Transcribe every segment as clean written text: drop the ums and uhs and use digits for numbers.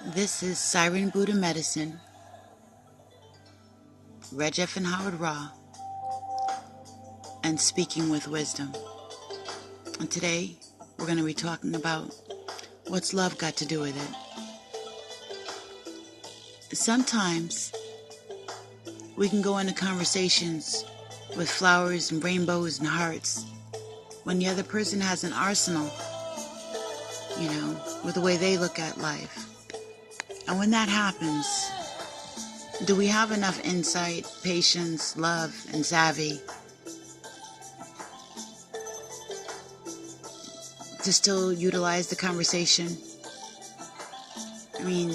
This is Siren Buddha Medicine, REGFNHOWARD Raw, and Speaking with Wisdom. And today, we're going to be talking about what's love got to do with it. Sometimes, we can go into conversations with flowers and rainbows and hearts when the other person has an arsenal, with the way they look at life. And when that happens, do we have enough insight, patience, love, and savvy to still utilize the conversation? I mean,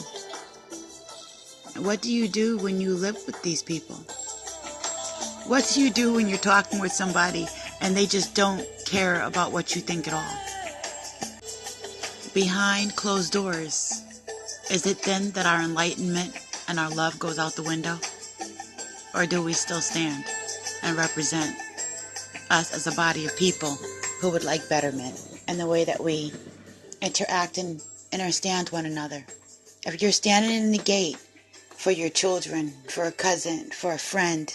what do you do when you live with these people? What do you do when you're talking with somebody and they just don't care about what you think at all? Behind closed doors, is it then that our enlightenment and our love goes out the window? Or do we still stand and represent us as a body of people who would like betterment and the way that we interact and understand one another? If you're standing in the gate for your children, for a cousin, for a friend,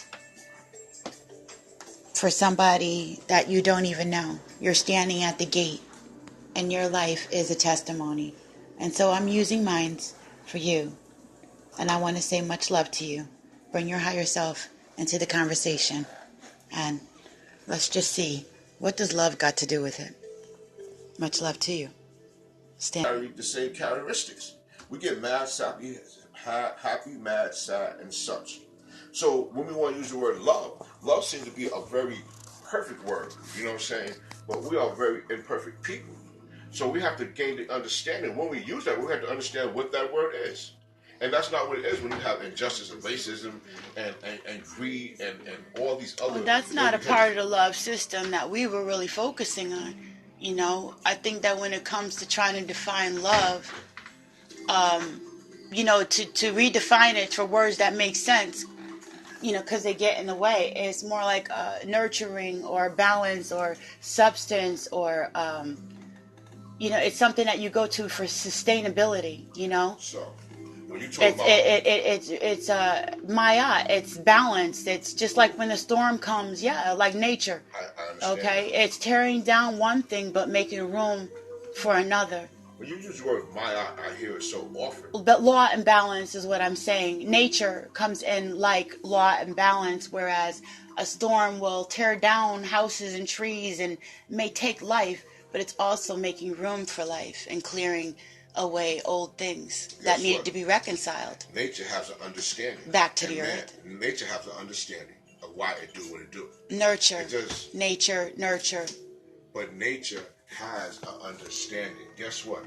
for somebody that you don't even know, you're standing at the gate and your life is a testimony. And so I'm using mine for you. And I want to say much love to you. Bring your higher self into the conversation. And let's just see, what does love got to do with it? Much love to you. Carry the same characteristics. We get mad, happy, mad, sad, and such. So when we want to use the word love, love seems to be a very perfect word, you know what I'm saying? But we are very imperfect people. So we have to gain the understanding. When we use that, we have to understand what that word is. And that's not what it is when you have injustice and racism and greed and all these other... Well, that's not a part of the love system that we were really focusing on. I think that when it comes to trying to define love, to redefine it for words that make sense, because they get in the way, it's more like nurturing or balance or substance or... it's something that you go to for sustainability, So, when you talk it's Maya, it's balanced. It's just like when the storm comes, like nature. I understand. Okay? It's tearing down one thing, but making room for another. When you use the word Maya, I hear it so often. But law and balance is what I'm saying. Nature comes in like law and balance, whereas a storm will tear down houses and trees and may take life, but it's also making room for life and clearing away old things that needed to be reconciled. Nature has an understanding. Back to the earth. Nature has an understanding of why it do what it do. Nurture. Nature, nurture. But nature has an understanding. Guess what?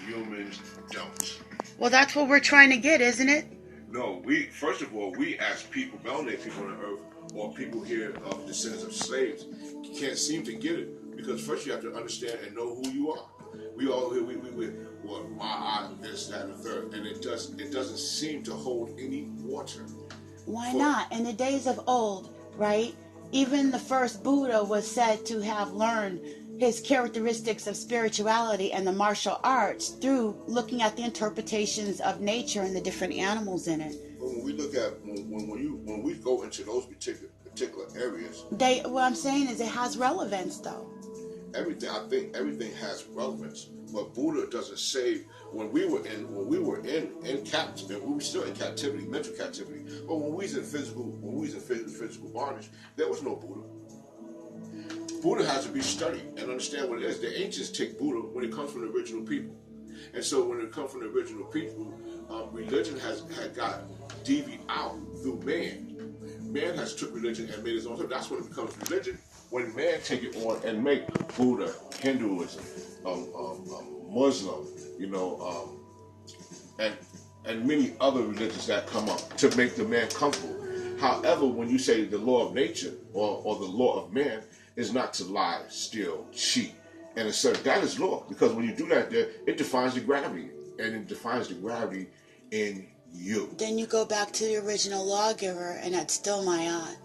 Humans don't. Well, that's what we're trying to get, isn't it? No, first of all, we as people, melanated people on the earth, or people here of descendants of slaves, can't seem to get it. Because first you have to understand and know who you are. We all here, my eye, this, that, and the third, and it doesn't seem to hold any water. Why not? In the days of old, right? Even the first Buddha was said to have learned his characteristics of spirituality and the martial arts through looking at the interpretations of nature and the different animals in it. But when we look at when we go into those particular areas, what I'm saying is it has relevance, though. I think everything has relevance, but Buddha doesn't say when we were in captivity, we were still in captivity, mental captivity. But when we was in physical bondage, there was no Buddha. Buddha has to be studied and understand what it is. The ancients take Buddha when it comes from the original people, and so when it comes from the original people, religion had got devied out through man. Man has took religion and made his own. So that's when it becomes religion. When man take it on and make Buddha, Hinduism, Muslim, and many other religions that come up to make the man comfortable. However, when you say the law of nature or the law of man is not to lie, steal, cheat, and assert, that is law. Because when you do that there, it defines the gravity. And it defines the gravity in you. Then you go back to the original lawgiver, and that's still Ma'at.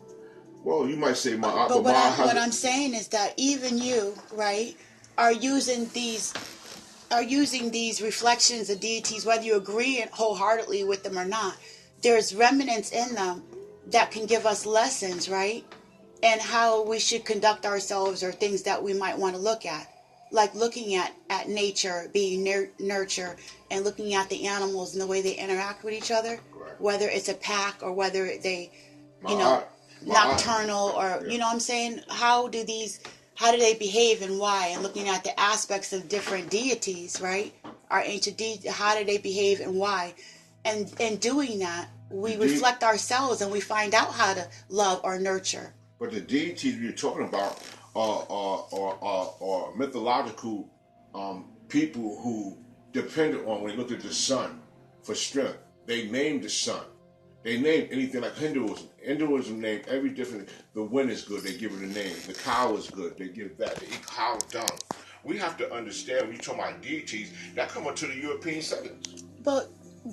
Well, you might say Ma'at, but what I'm saying is that even you, right, are using these are using these reflections of deities, whether you agree wholeheartedly with them or not, there's remnants in them that can give us lessons, right? And how we should conduct ourselves, or things that we might want to look at. Like looking at nature, being nurture, and looking at the animals and the way they interact with each other, Right. Whether it's a pack or whether they, Nocturnal, or, you know what I'm saying? How do they behave and why? And looking at the aspects of different deities, right? Our ancient deities, how do they behave and why? And in doing that, we reflect ourselves and we find out how to love or nurture. But the deities you're talking about are mythological people who depended on, when you look at the sun for strength. They named the sun. They named anything, like Hinduism. Hinduism named every different. The wind is good, they give it a name. The cow is good, they give that. They eat cow dung. We have to understand, when you talk about deities, that come up to the European settings. But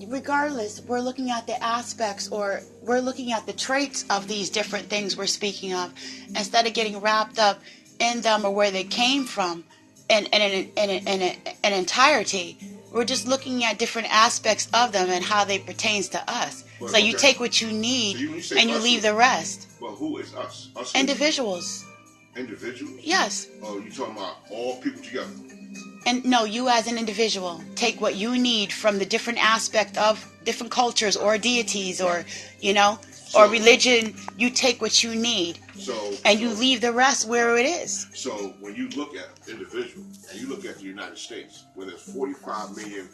regardless, we're looking at the aspects, or we're looking at the traits of these different things we're speaking of, instead of getting wrapped up in them or where they came from in an entirety. We're just looking at different aspects of them and how they pertains to us. But, so you take what you need, so and you leave the rest. Well, who is us? Us individuals. Individuals? Yes. Oh, you talking about all people together? And no, you as an individual, take what you need from the different aspect of different cultures or deities, or, or religion. You take what you need, and you leave the rest where it is. So when you look at individual, and you look at the United States, where there's 45 million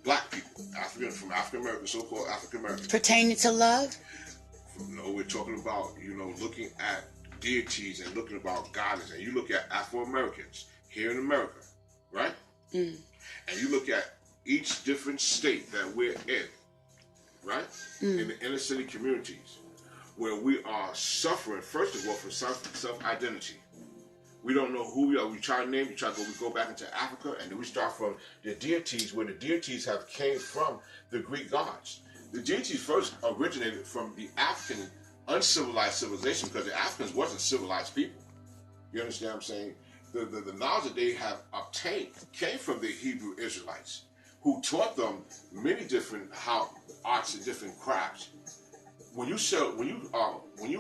black people, from African American, so-called African Americans. Pertaining to love? No, we're talking about, looking at deities and looking about goddess, and you look at Afro Americans here in America, right? And you look at each different state that we're in, right? In the inner city communities, where we are suffering, first of all, from self-identity. We don't know who we are. We try to name, we go back into Africa, and then we start from the deities, where the deities have came from the Greek gods. The deities first originated from the African uncivilized civilization, because the Africans wasn't civilized people. You understand what I'm saying? The knowledge that they have obtained came from the Hebrew Israelites, who taught them many different arts and different crafts. When you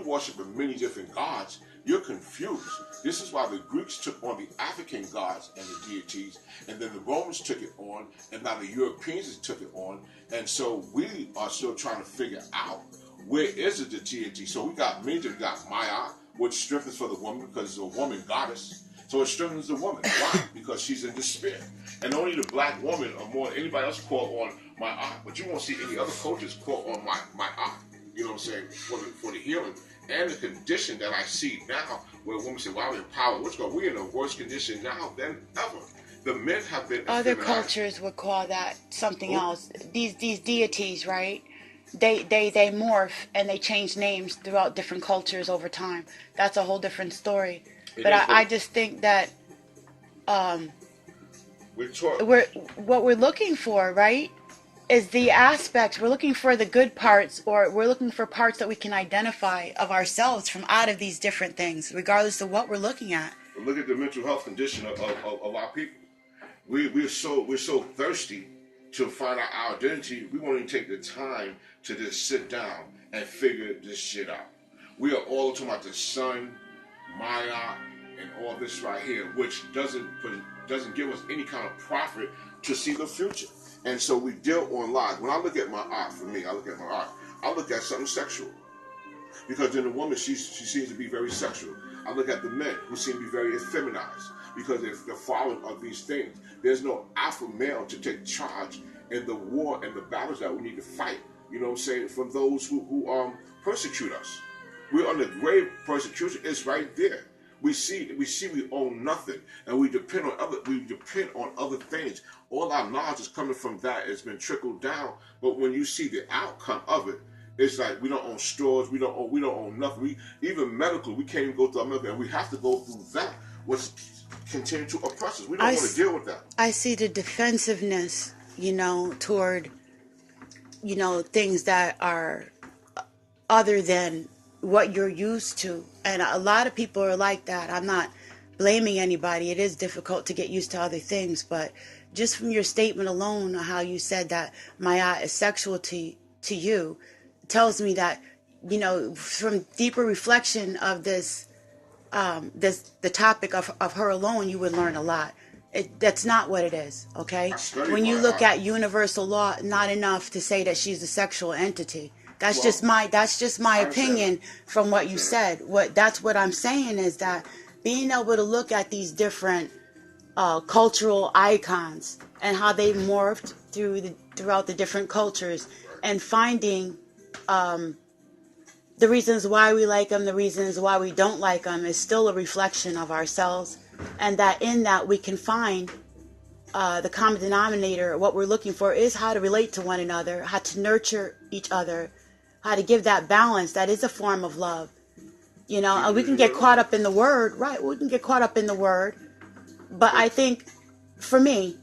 worship many different gods, you're confused. This is why the Greeks took on the African gods and the deities, and then the Romans took it on, and now the Europeans took it on, and so we are still trying to figure out where is the deity. So we got Maya, which strengthens for the woman, because it's a woman goddess. So it strengthens the woman. Why? Because she's in despair. And only the black woman, or more than anybody else, call on my art. But you won't see any other cultures call on my art. You know what I'm saying? For the healing and the condition that I see now, where women say, "Wow, we're empowered." We're in a worse condition now than ever. The men have been. Other cultures would call that something else. These deities, right? They morph and they change names throughout different cultures over time. That's a whole different story. But I just think that what we're looking for, right, is the aspects. We're looking for the good parts, or we're looking for parts that we can identify of ourselves from out of these different things, regardless of what we're looking at. Look at the mental health condition of our people. We're so thirsty to find out our identity. We won't even take the time to just sit down and figure this shit out. We are all talking about the sun, Maya, and all this right here, which doesn't give us any kind of profit to see the future. And so we deal on lies. When I look at my art, I look at something sexual. Because in the woman, she seems to be very sexual. I look at the men, who seem to be very effeminized, because if they're following of these things, there's no alpha male to take charge in the war and the battles that we need to fight. You know what I'm saying? From those who persecute us. We're under grave persecution. It's right there. We see we own nothing, and we depend on other things. All our knowledge is coming from that. It's been trickled down. But when you see the outcome of it, it's like we don't own stores, we don't own nothing. Even medical, we can't even go through our medical, and we have to go through that, which continue to oppress us. We don't want to deal with that. I see the defensiveness, toward, things that are other than what you're used to. And a lot of people are like that. I'm not blaming anybody. It is difficult to get used to other things, but just from your statement alone, how you said that my eye is sexual to you, tells me that, you know, from deeper reflection of this, the topic of her alone, you would learn a lot. That's not what it is, okay? When you look at universal law, not enough to say that she's a sexual entity. That's just my opinion from what you said. That's what I'm saying is that being able to look at these different cultural icons and how they morphed throughout the different cultures, and finding the reasons why we like them, the reasons why we don't like them, is still a reflection of ourselves, and that in that we can find the common denominator. What we're looking for is how to relate to one another, how to nurture each other, how to give that balance. That is a form of love. You know, and we can get caught up in the word, right? We can get caught up in the word, but I think for me,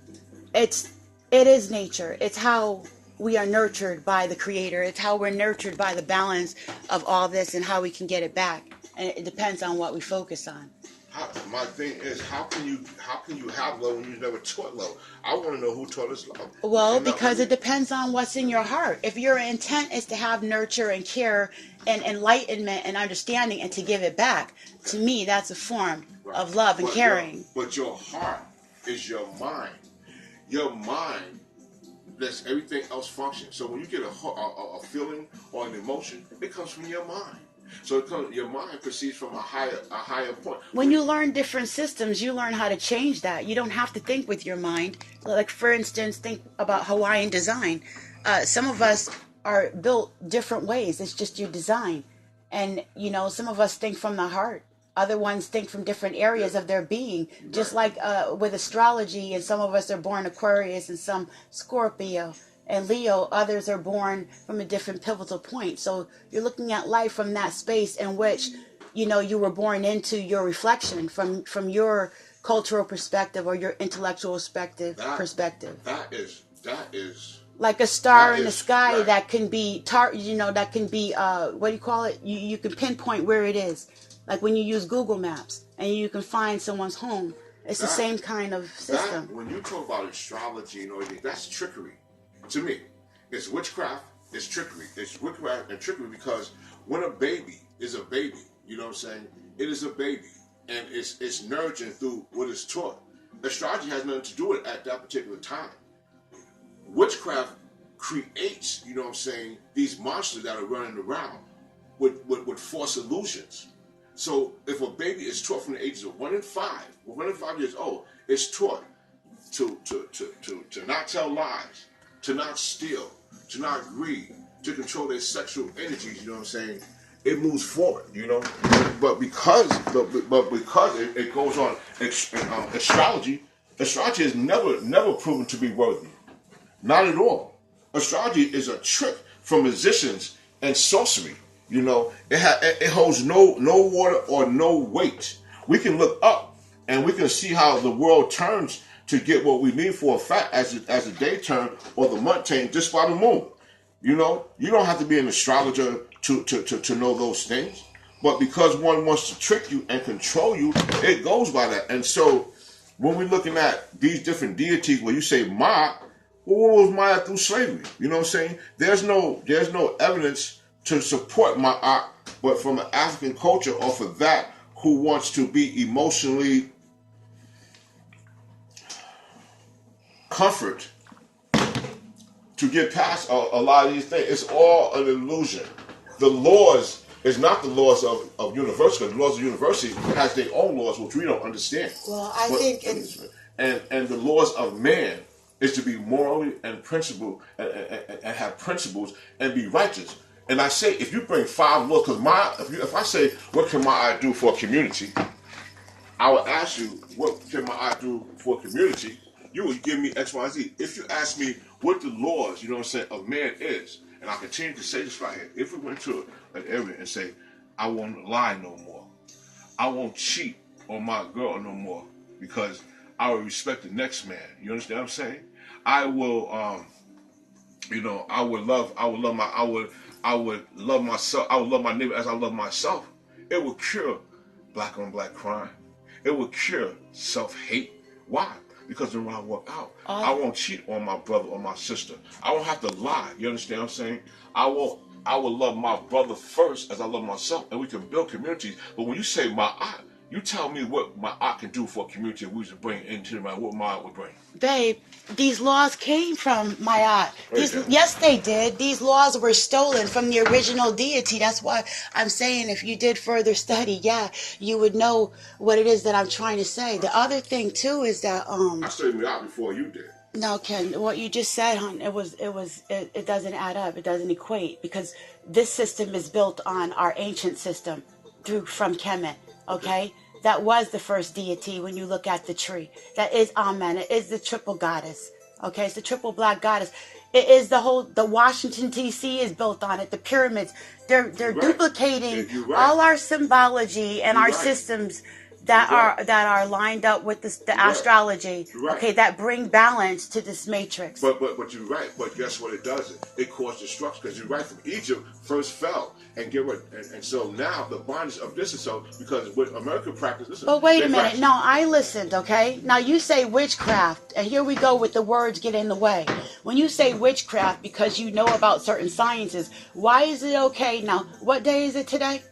it is nature. It's how we are nurtured by the Creator. It's how we're nurtured by the balance of all this and how we can get it back. And it depends on what we focus on. My thing is, how can you have love when you never taught love? I want to know who taught us love. Well, because it depends on what's in your heart. If your intent is to have nurture and care and enlightenment and understanding and to give it back, to me, that's a form of love and caring. But your heart is your mind. Your mind lets everything else function. So when you get a feeling or an emotion, it comes from your mind. So your mind proceeds from a higher point. When you learn different systems, you learn how to change that. You don't have to think with your mind. Like, for instance, think about Hawaiian design. Some of us are built different ways. It's just your design. And, you know, some of us think from the heart. Other ones think from different areas of their being. Just like with astrology, and some of us are born Aquarius and some Scorpio and Leo. Others are born from a different pivotal point. So you're looking at life from that space in which, you know, you were born into, your reflection from your cultural perspective or your intellectual perspective. That is like a star in the sky, right, that can be that can be what do you call it? You can pinpoint where it is. Like when you use Google Maps and you can find someone's home. It's the same kind of system. When you talk about astrology and everything, that's trickery. To me, it's witchcraft, it's trickery. It's witchcraft and trickery because when a baby is a baby, you know what I'm saying? It is a baby, and it's nurturing through what is taught. Astrology has nothing to do with it at that particular time. Witchcraft creates, you know what I'm saying, these monsters that are running around with false illusions. So if a baby is taught from the ages of 1 and 5 years old, it's taught to not tell lies, to not steal, to not greed, to control their sexual energies, you know what I'm saying? It moves forward, you know. But because it goes on, astrology is never proven to be worthy. Not at all. Astrology is a trick from magicians and sorcery. You know, it holds no water or no weight. We can look up and we can see how the world turns to get what we need for a fact as the day turn or the month change just by the moon. You know, you don't have to be an astrologer to know those things. But because one wants to trick you and control you, it goes by that. And so when we're looking at these different deities where you say Ma, well, what was Maya through slavery? You know what I'm saying? There's no evidence to support Ma'at, but from an African culture or for that who wants to be emotionally comfort to get past a lot of these things. It's all an illusion. The laws is not the laws of university. The laws of university has their own laws, which we don't understand. Well, I think it's... And the laws of man is to be morally and principled and have principles and be righteous. And I say, if you bring 5 laws, because if I say, what can my eye do for a community? I would ask you, what can my eye do for a community? You would give me X, Y, Z. If you ask me what the laws, you know what I'm saying, of man is, and I continue to say this right here, if we went to an area and say, I won't lie no more. I won't cheat on my girl no more because I will respect the next man. You understand what I'm saying? I will, I would love myself. I would love my neighbor as I love myself. It would cure black on black crime. It would cure self-hate. Why? Because when I walk out, I won't cheat on my brother or my sister. I won't have to lie. You understand what I'm saying? I will love my brother first as I love myself, and we can build communities. But when you say ma'at, you tell me what ma'at can do for a community we should bring into the mind, what ma'at would bring. Babe, these laws came from Mayat. Yes, they did. These laws were stolen from the original deity. That's why I'm saying if you did further study, yeah, you would know what it is that I'm trying to say. The other thing too is that I studied Mayat before you did. No, Ken, what you just said, hon, it doesn't add up. It doesn't equate because this system is built on our ancient system from Kemet, okay? That was the first deity when you look at the tree. That is Amen. It is the triple goddess, okay? It's the triple black goddess. It is the Washington, D.C. is built on it. The pyramids, they're duplicating all our symbology and our systems that are lined up with the astrology, okay, that bring balance to this matrix. But you're right. But guess what it does? It caused destruction because you're right. From Egypt first fell, and so now the bondage of this is so because what America practices. But wait a minute. No, I listened. Okay. Now you say witchcraft, and here we go with the words get in the way. When you say witchcraft, because you know about certain sciences, why is it okay? Now, what day is it today?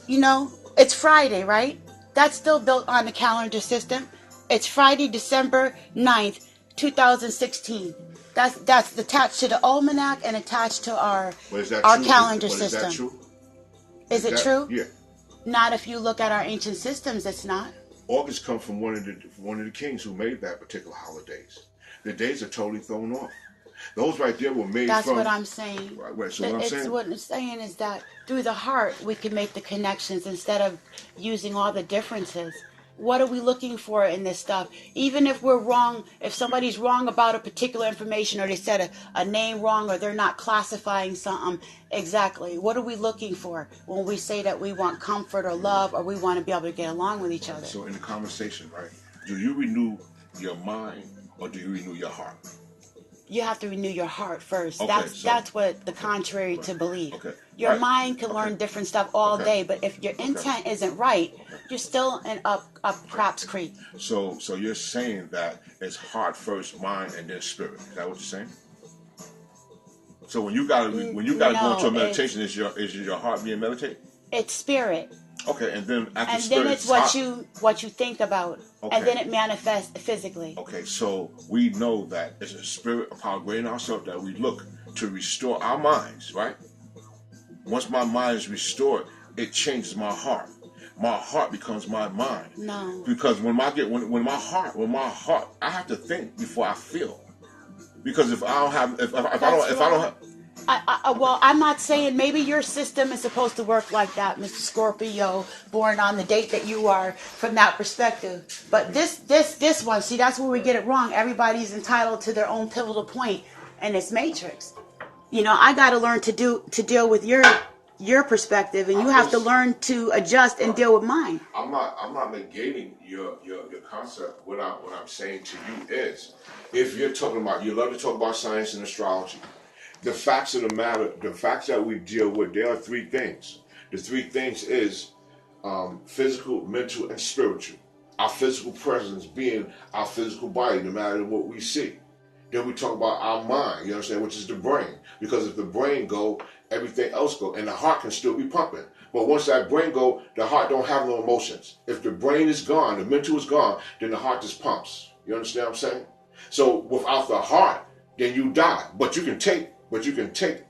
You know, it's Friday, right? That's still built on the calendar system. It's Friday, December 9th, 2016. That's attached to the almanac and attached to our calendar system. Is that true? Is it true? Yeah. Not if you look at our ancient systems, it's not. August comes from one of the kings who made that particular holidays. The days are totally thrown off. Those right there were made That's what I'm saying. Right. So what I'm saying is that through the heart, we can make the connections instead of using all the differences. What are we looking for in this stuff? Even if we're wrong, if somebody's wrong about a particular information or they said a name wrong or they're not classifying something exactly, what are we looking for when we say that we want comfort or love or we want to be able to get along with each other? So in the conversation, right, do you renew your mind or do you renew your heart? You have to renew your heart first. That's what the contrary to believe. Your mind can learn different stuff all day, but if your intent isn't right, you're still in up craps creek. So you're saying that it's heart first, mind, and then spirit. Is that what you're saying? So when you gotta go into a meditation, is your heart being meditated? It's spirit. Okay, and then after and spirit, then it's what you think about, and then it manifests physically. Okay, so we know that it's a spirit of power greater in ourselves that we look to restore our minds, right? Once my mind is restored, it changes my heart. My heart becomes my mind. No. Because when my heart, I have to think before I feel. Because if I don't have. Well, I'm not saying maybe your system is supposed to work like that, Mr. Scorpio, born on the date that you are from that perspective. But this one, see, that's where we get it wrong. Everybody's entitled to their own pivotal point in this matrix. You know, I got to learn to deal with your perspective, and you have to learn to adjust and deal with mine. I'm not negating your concept. What I'm saying to you is, if you're talking about, you love to talk about science and astrology. The facts of the matter, the facts that we deal with, there are three things. The three things is physical, mental, and spiritual. Our physical presence being our physical body, no matter what we see. Then we talk about our mind, you understand, which is the brain. Because if the brain go, everything else go, and the heart can still be pumping. But once that brain go, the heart don't have no emotions. If the brain is gone, the mental is gone, then the heart just pumps. You understand what I'm saying? So without the heart, then you die. But you can take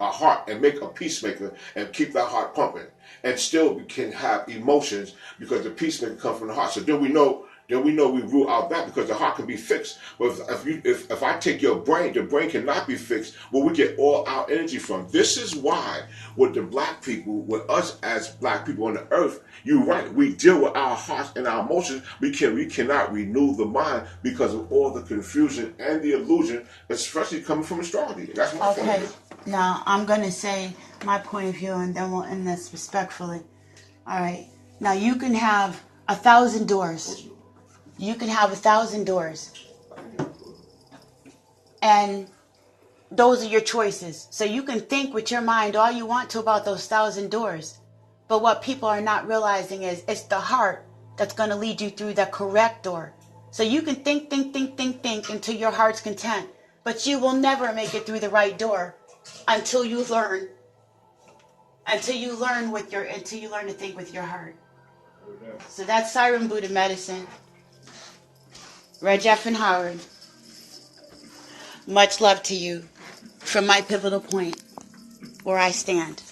a heart and make a peacemaker and keep that heart pumping, and still we can have emotions because the peacemaker comes from the heart. So then we know we rule out that because the heart can be fixed. But if I take your brain, the brain cannot be fixed. Well, we get all our energy from. This is why with the black people, with us as black people on the earth, you're right. We deal with our hearts and our emotions. We cannot renew the mind because of all the confusion and the illusion, especially coming from astrology. That's my point of view. Now I'm gonna say my point of view, and then we'll end this respectfully. All right. Now you can have 1,000 doors. You can have 1,000 doors. And those are your choices. So you can think with your mind all you want to about those 1,000 doors. But what people are not realizing is it's the heart that's going to lead you through the correct door. So you can think until your heart's content. But you will never make it through the right door until you learn. Until you learn to think with your heart. So that's Siren Buddha medicine. REGFNHOWARD. Much love to you from my pivotal point where I stand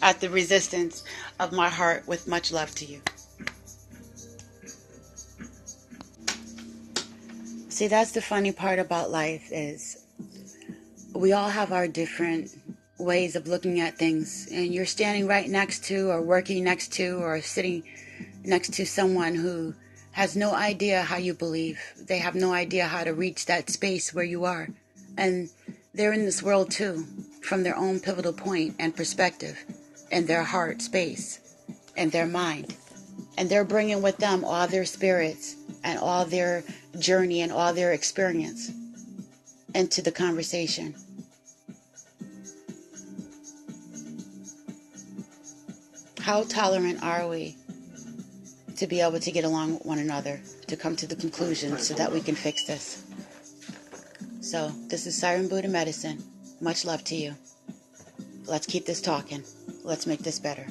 at the resistance of my heart with much love to you. See, that's the funny part about life is we all have our different ways of looking at things, and you're standing right next to or working next to or sitting next to someone who has no idea how you believe. They have no idea how to reach that space where you are. And they're in this world too, from their own pivotal point and perspective, and their heart space, and their mind. And they're bringing with them all their spirits and all their journey and all their experience into the conversation. How tolerant are we to be able to get along with one another, to come to the conclusion so that we can fix this? So, this is Siren Buddha Medicine. Much love to you. Let's keep this talking. Let's make this better.